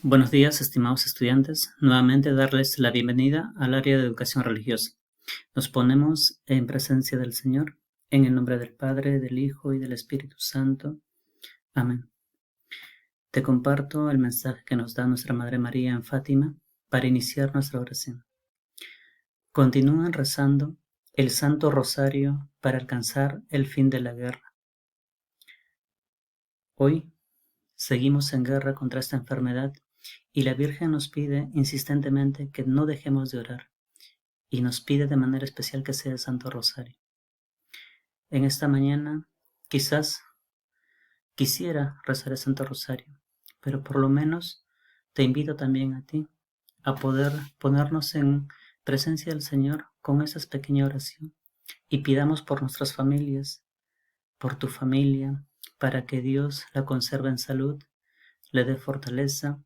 Buenos días, estimados estudiantes. Nuevamente darles la bienvenida al área de educación religiosa. Nos ponemos en presencia del Señor, en el nombre del Padre, del Hijo y del Espíritu Santo. Amén. Te comparto el mensaje que nos da nuestra Madre María en Fátima para iniciar nuestra oración. Continúan rezando el Santo Rosario para alcanzar el fin de la guerra. Hoy seguimos en guerra contra esta enfermedad y la Virgen nos pide insistentemente que no dejemos de orar y nos pide de manera especial que sea el Santo Rosario. En esta mañana quizás quisiera rezar el Santo Rosario, pero por lo menos te invito también a ti a poder ponernos en presencia del Señor con esa pequeña oración y pidamos por nuestras familias, por tu familia, para que Dios la conserve en salud, le dé fortaleza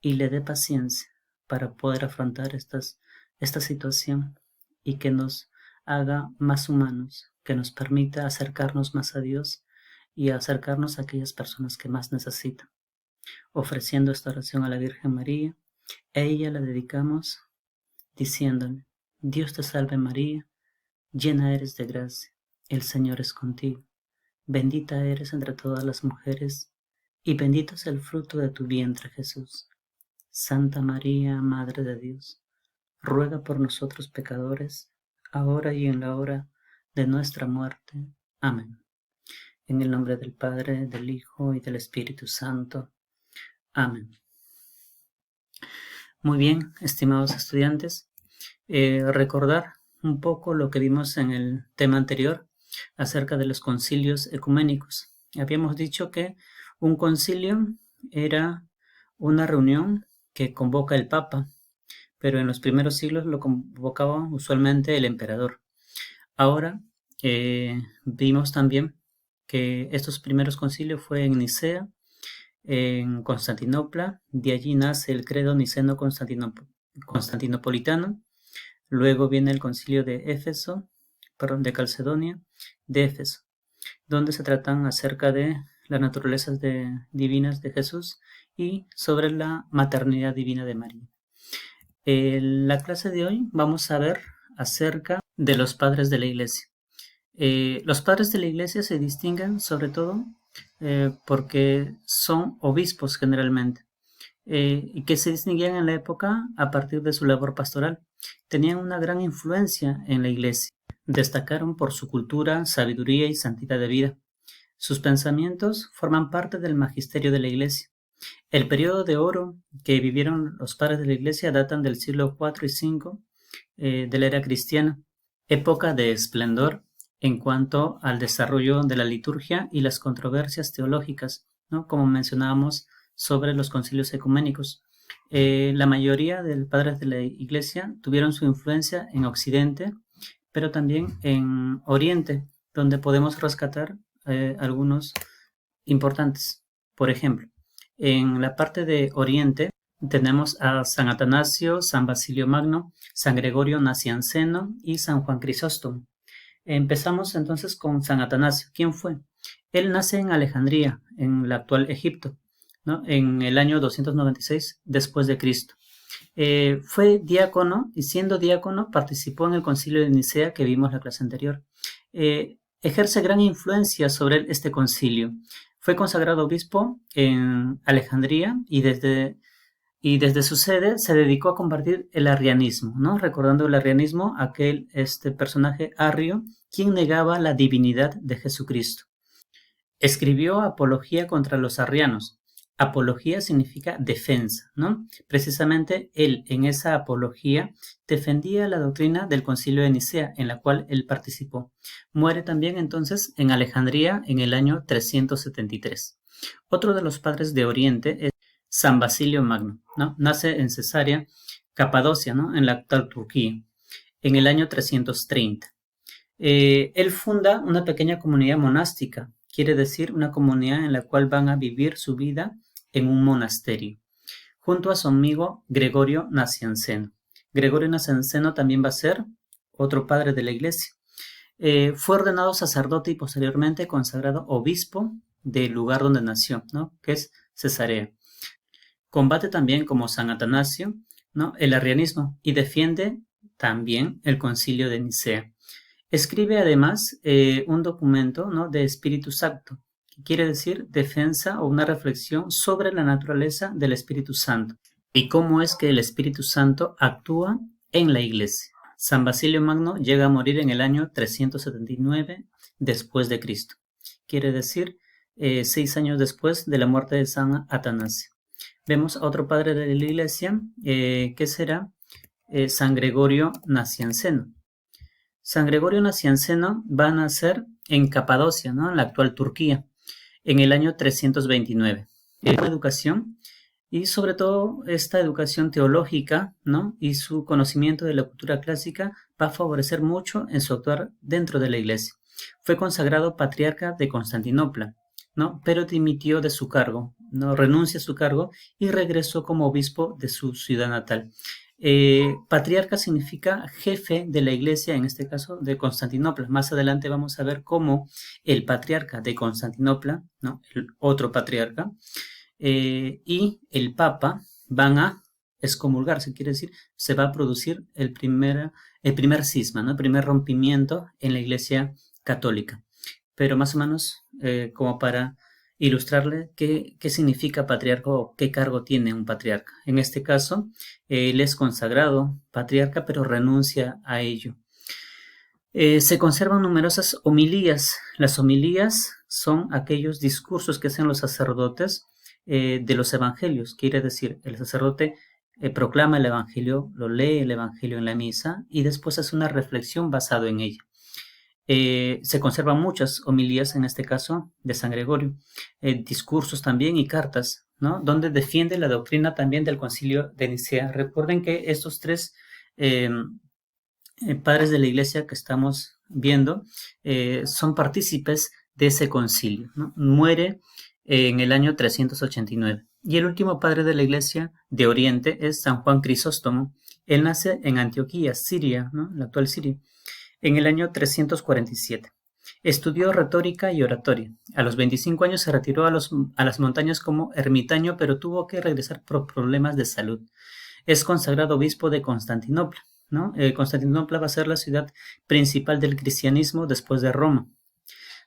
y le dé paciencia para poder afrontar esta situación y que nos haga más humanos, que nos permita acercarnos más a Dios y acercarnos a aquellas personas que más necesitan. Ofreciendo esta oración a la Virgen María, a ella la dedicamos diciéndole: Dios te salve María, llena eres de gracia, el Señor es contigo, bendita eres entre todas las mujeres y bendito es el fruto de tu vientre Jesús. Santa María, Madre de Dios, ruega por nosotros pecadores, ahora y en la hora de nuestra muerte. Amén. En el nombre del Padre, del Hijo y del Espíritu Santo. Amén. Muy bien, estimados estudiantes, recordar un poco lo que vimos en el tema anterior acerca de los concilios ecuménicos. Habíamos dicho que un concilio era una reunión que convoca el Papa, pero en los primeros siglos lo convocaba usualmente el emperador. Ahora vimos también que estos primeros concilios fue en Nicea, en Constantinopla, de allí nace el credo niceno-constantinopolitano, luego viene el concilio de Calcedonia, de Éfeso, donde se tratan acerca de las naturalezas divinas de Jesús y sobre la maternidad divina de María. En la clase de hoy vamos a ver acerca de los padres de la Iglesia. Los padres de la Iglesia se distinguen sobre todo porque son obispos generalmente, y que se distinguían en la época a partir de su labor pastoral. Tenían una gran influencia en la Iglesia. Destacaron por su cultura, sabiduría y santidad de vida. Sus pensamientos forman parte del magisterio de la Iglesia. El periodo de oro que vivieron los padres de la Iglesia datan del siglo IV y V de la era cristiana, época de esplendor en cuanto al desarrollo de la liturgia y las controversias teológicas, ¿no? Como mencionábamos sobre los concilios ecuménicos. La mayoría de los padres de la Iglesia tuvieron su influencia en Occidente, pero también en Oriente, donde podemos rescatar algunos importantes. Por ejemplo, en la parte de Oriente tenemos a San Atanasio, San Basilio Magno, San Gregorio Nacianceno y San Juan Crisóstomo. Empezamos entonces con San Atanasio. ¿Quién fue? Él nace en Alejandría, en la actual Egipto, ¿no? En el año 296 después de Cristo. Fue diácono y siendo diácono participó en el concilio de Nicea que vimos la clase anterior. Ejerce gran influencia sobre este concilio. Fue consagrado obispo en Alejandría y desde su sede se dedicó a combatir el arrianismo, ¿no? Recordando el arrianismo, este personaje arrio, quien negaba la divinidad de Jesucristo. Escribió apología contra los arrianos. Apología significa defensa, ¿no? Precisamente él en esa apología defendía la doctrina del Concilio de Nicea, en la cual él participó. Muere también entonces en Alejandría en el año 373. Otro de los padres de Oriente es San Basilio Magno, ¿no? Nace en Cesarea, Capadocia, ¿no? En la actual Turquía, en el año 330. Él funda una pequeña comunidad monástica, quiere decir una comunidad en la cual van a vivir su vida en un monasterio, junto a su amigo Gregorio Nacianceno. Gregorio Nacianceno también va a ser otro padre de la Iglesia. Fue ordenado sacerdote y posteriormente consagrado obispo del lugar donde nació, ¿no? Que es Cesarea. Combate también, como San Atanasio, ¿no?, el arrianismo y defiende también el Concilio de Nicea. Escribe además un documento, ¿no?, de Espíritu Santo, que quiere decir defensa o una reflexión sobre la naturaleza del Espíritu Santo y cómo es que el Espíritu Santo actúa en la Iglesia. San Basilio Magno llega a morir en el año 379 después de Cristo. Quiere decir 6 años después de la muerte de San Atanasio. Vemos a otro padre de la Iglesia, que será San Gregorio Nacianceno. San Gregorio Nacianceno va a nacer en Capadocia, ¿no?, en la actual Turquía, en el año 329. Una educación y sobre todo esta educación teológica, ¿no?, y su conocimiento de la cultura clásica va a favorecer mucho en su actuar dentro de la Iglesia. Fue consagrado patriarca de Constantinopla, ¿no?, pero dimitió de su cargo, ¿no?, renuncia a su cargo y regresó como obispo de su ciudad natal. Patriarca significa jefe de la Iglesia, en este caso de Constantinopla. Más adelante vamos a ver cómo el patriarca de Constantinopla, ¿no?, el otro patriarca, y el Papa van a excomulgarse, quiere decir, se va a producir el primer cisma, ¿no?, el primer rompimiento en la Iglesia católica. Pero más o menos como para ilustrarle qué significa patriarca o qué cargo tiene un patriarca. En este caso, él es consagrado patriarca, pero renuncia a ello. Se conservan numerosas homilías. Las homilías son aquellos discursos que hacen los sacerdotes de los evangelios. Quiere decir, el sacerdote proclama el evangelio, lo lee el evangelio en la misa y después hace una reflexión basado en ella. Se conservan muchas homilías, en este caso, de San Gregorio, discursos también y cartas, ¿no?, donde defiende la doctrina también del Concilio de Nicea. Recuerden que estos tres padres de la Iglesia que estamos viendo son partícipes de ese concilio, ¿no? Muere en el año 389. Y el último padre de la Iglesia de Oriente es San Juan Crisóstomo. Él nace en Antioquía, Siria, ¿no?, la actual Siria, en el año 347. Estudió retórica y oratoria. A los 25 años se retiró a las montañas como ermitaño, pero tuvo que regresar por problemas de salud. Es consagrado obispo de Constantinopla, ¿no? Constantinopla va a ser la ciudad principal del cristianismo después de Roma.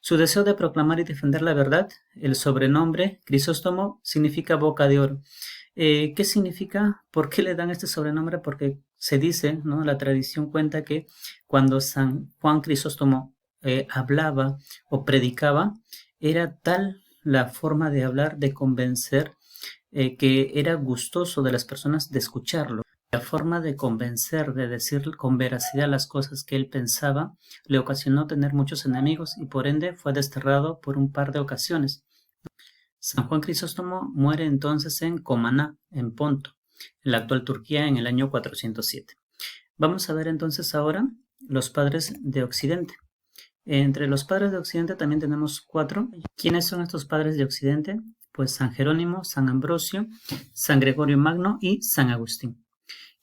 Su deseo de proclamar y defender la verdad, el sobrenombre Crisóstomo significa boca de oro. ¿Qué significa? ¿Por qué le dan este sobrenombre? Porque se dice, ¿no?, la tradición cuenta que cuando San Juan Crisóstomo hablaba o predicaba, era tal la forma de hablar, de convencer, que era gustoso de las personas de escucharlo. La forma de convencer, de decir con veracidad las cosas que él pensaba, le ocasionó tener muchos enemigos y por ende fue desterrado por un par de ocasiones. San Juan Crisóstomo muere entonces en Comaná, en Ponto, en la actual Turquía, en el año 407. Vamos a ver entonces ahora los padres de Occidente. Entre los padres de Occidente también tenemos 4. ¿Quiénes son estos padres de Occidente? Pues San Jerónimo, San Ambrosio, San Gregorio Magno y San Agustín.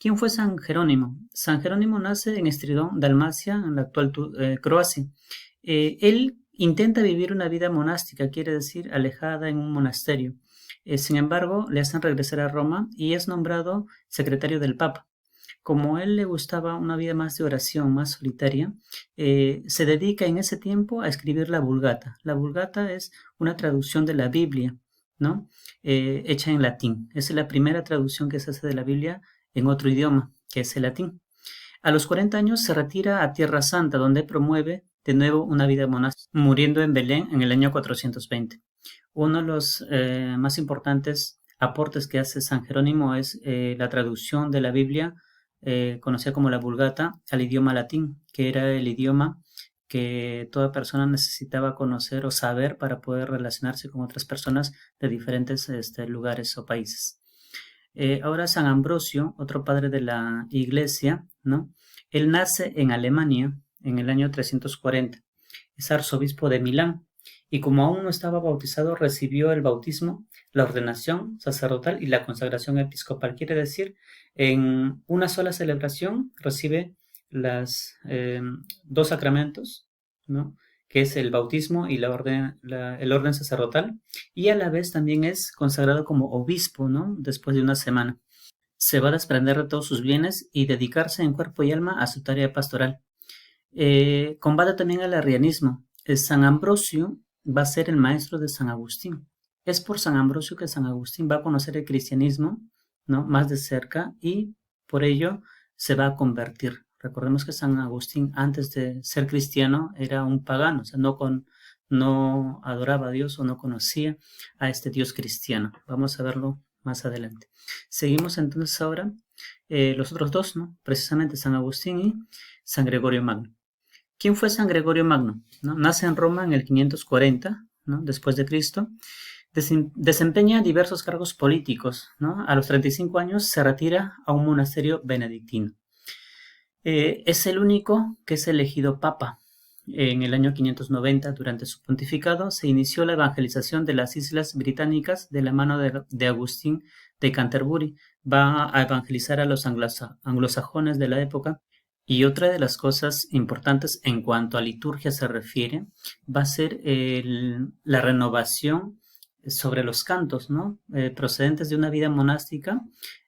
¿Quién fue San Jerónimo? San Jerónimo nace en Estridón, Dalmacia, en la actual Croacia. Él intenta vivir una vida monástica, quiere decir alejada en un monasterio. Sin embargo, le hacen regresar a Roma y es nombrado secretario del Papa. Como a él le gustaba una vida más de oración, más solitaria, se dedica en ese tiempo a escribir la Vulgata. La Vulgata es una traducción de la Biblia, ¿no?, hecha en latín. Es la primera traducción que se hace de la Biblia en otro idioma, que es el latín. A los 40 años se retira a Tierra Santa, donde promueve de nuevo una vida monástica, muriendo en Belén en el año 420. Uno de los más importantes aportes que hace San Jerónimo es la traducción de la Biblia, conocida como la Vulgata, al idioma latín, que era el idioma que toda persona necesitaba conocer o saber para poder relacionarse con otras personas de diferentes lugares o países. Ahora San Ambrosio, otro padre de la Iglesia, ¿no?, él nace en Alemania en el año 340. Es arzobispo de Milán y como aún no estaba bautizado, recibió el bautismo, la ordenación sacerdotal y la consagración episcopal. Quiere decir, en una sola celebración recibe los 2 sacramentos, ¿no?, que es el bautismo y el orden sacerdotal, y a la vez también es consagrado como obispo, ¿no? Después de una semana. Se va a desprender de todos sus bienes y dedicarse en cuerpo y alma a su tarea pastoral. Combate también el arrianismo. San Ambrosio va a ser el maestro de San Agustín. Es por San Ambrosio que San Agustín va a conocer el cristianismo, ¿no? Más de cerca, y por ello se va a convertir. Recordemos que San Agustín, antes de ser cristiano, era un pagano, o sea, no adoraba a Dios o no conocía a este Dios cristiano. Vamos a verlo más adelante. Seguimos entonces ahora los otros dos, ¿no? Precisamente San Agustín y San Gregorio Magno. ¿Quién fue San Gregorio Magno? ¿No? Nace en Roma en el 540, ¿no? Después de Cristo. Desempeña diversos cargos políticos, ¿no? A los 35 años se retira a un monasterio benedictino. Es el único que es elegido papa. En el año 590, durante su pontificado, se inició la evangelización de las islas británicas de la mano de Agustín de Canterbury. Va a evangelizar a los anglosajones de la época. Y otra de las cosas importantes en cuanto a liturgia se refiere, va a ser la renovación sobre los cantos, ¿no? Procedentes de una vida monástica.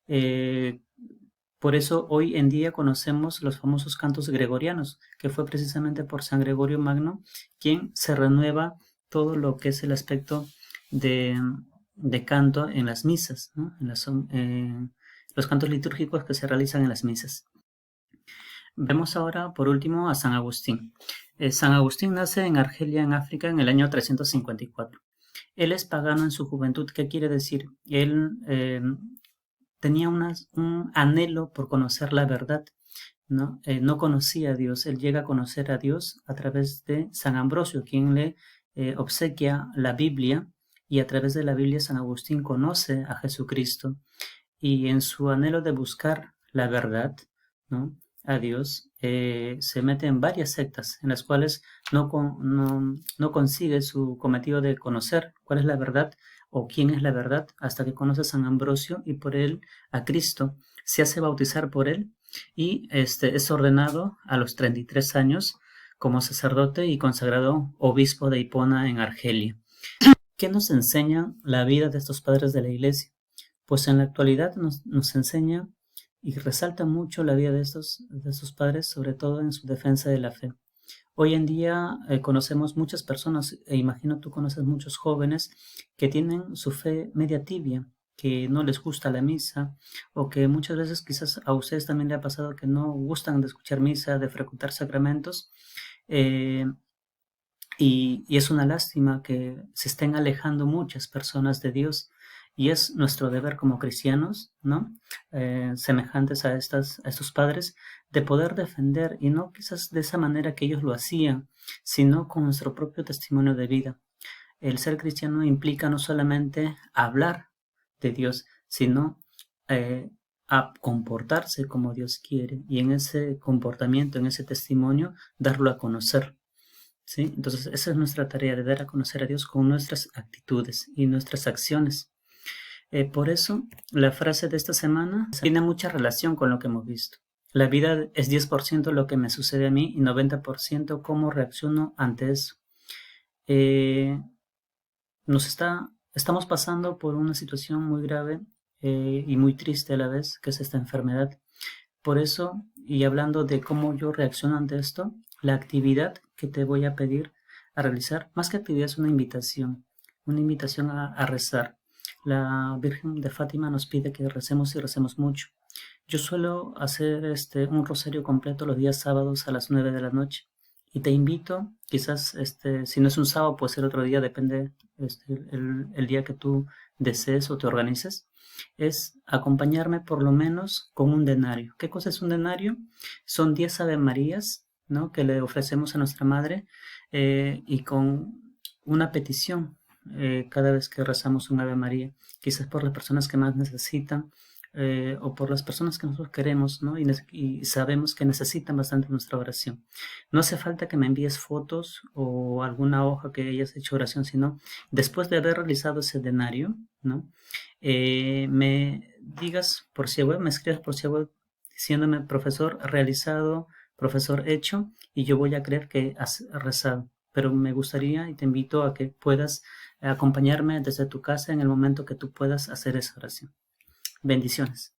Por eso hoy en día conocemos los famosos cantos gregorianos, que fue precisamente por San Gregorio Magno quien se renueva todo lo que es el aspecto de canto en las misas, ¿no? Los cantos litúrgicos que se realizan en las misas. Vemos ahora, por último, a San Agustín. San Agustín nace en Argelia, en África, en el año 354. Él es pagano en su juventud. ¿Qué quiere decir? Él tenía un anhelo por conocer la verdad, ¿no? No conocía a Dios. Él llega a conocer a Dios a través de San Ambrosio, quien le obsequia la Biblia, y a través de la Biblia San Agustín conoce a Jesucristo, y en su anhelo de buscar la verdad, ¿no? A Dios, se mete en varias sectas en las cuales no consigue su cometido de conocer cuál es la verdad o quién es la verdad, hasta que conoce a San Ambrosio y por él a Cristo, se hace bautizar por él y es ordenado a los 33 años como sacerdote y consagrado obispo de Hipona en Argelia. ¿Qué nos enseña la vida de estos padres de la Iglesia? Pues en la actualidad nos enseña y resalta mucho la vida de estos padres, sobre todo en su defensa de la fe. Hoy en día conocemos muchas personas, e imagino tú conoces muchos jóvenes que tienen su fe media tibia, que no les gusta la misa, o que muchas veces quizás a ustedes también le ha pasado que no gustan de escuchar misa, de frecuentar sacramentos, y es una lástima que se estén alejando muchas personas de Dios. Y es nuestro deber como cristianos, ¿no? Semejantes a estos padres, de poder defender, y no quizás de esa manera que ellos lo hacían, sino con nuestro propio testimonio de vida. El ser cristiano implica no solamente hablar de Dios, sino a comportarse como Dios quiere, y en ese comportamiento, en ese testimonio, darlo a conocer. ¿Sí? Entonces esa es nuestra tarea, de dar a conocer a Dios con nuestras actitudes y nuestras acciones. Por eso, la frase de esta semana tiene mucha relación con lo que hemos visto. La vida es 10% lo que me sucede a mí y 90% cómo reacciono ante eso. Estamos pasando por una situación muy grave y muy triste a la vez, que es esta enfermedad. Por eso, y hablando de cómo yo reacciono ante esto, la actividad que te voy a pedir a realizar, más que actividad, es una invitación a rezar. La Virgen de Fátima nos pide que recemos y recemos mucho. Yo suelo hacer un rosario completo los días sábados a las 9 de la noche. Y te invito, quizás si no es un sábado, puede ser otro día, depende el día que tú desees o te organices, es acompañarme por lo menos con un denario. ¿Qué cosa es un denario? Son 10 Ave Marías, ¿no?, que le ofrecemos a nuestra Madre, y con una petición cada vez que rezamos un Ave María, quizás por las personas que más necesitan, o por las personas que nosotros queremos, ¿no? Y sabemos que necesitan bastante nuestra oración. No hace falta que me envíes fotos o alguna hoja que hayas hecho oración, sino después de haber realizado ese denario, ¿no?, me digas por si web, me escribas por si web diciéndome: profesor realizado, profesor hecho, y yo voy a creer que has rezado. pero me gustaría y te invito a que puedas acompañarme desde tu casa en el momento que tú puedas hacer esa oración. Bendiciones.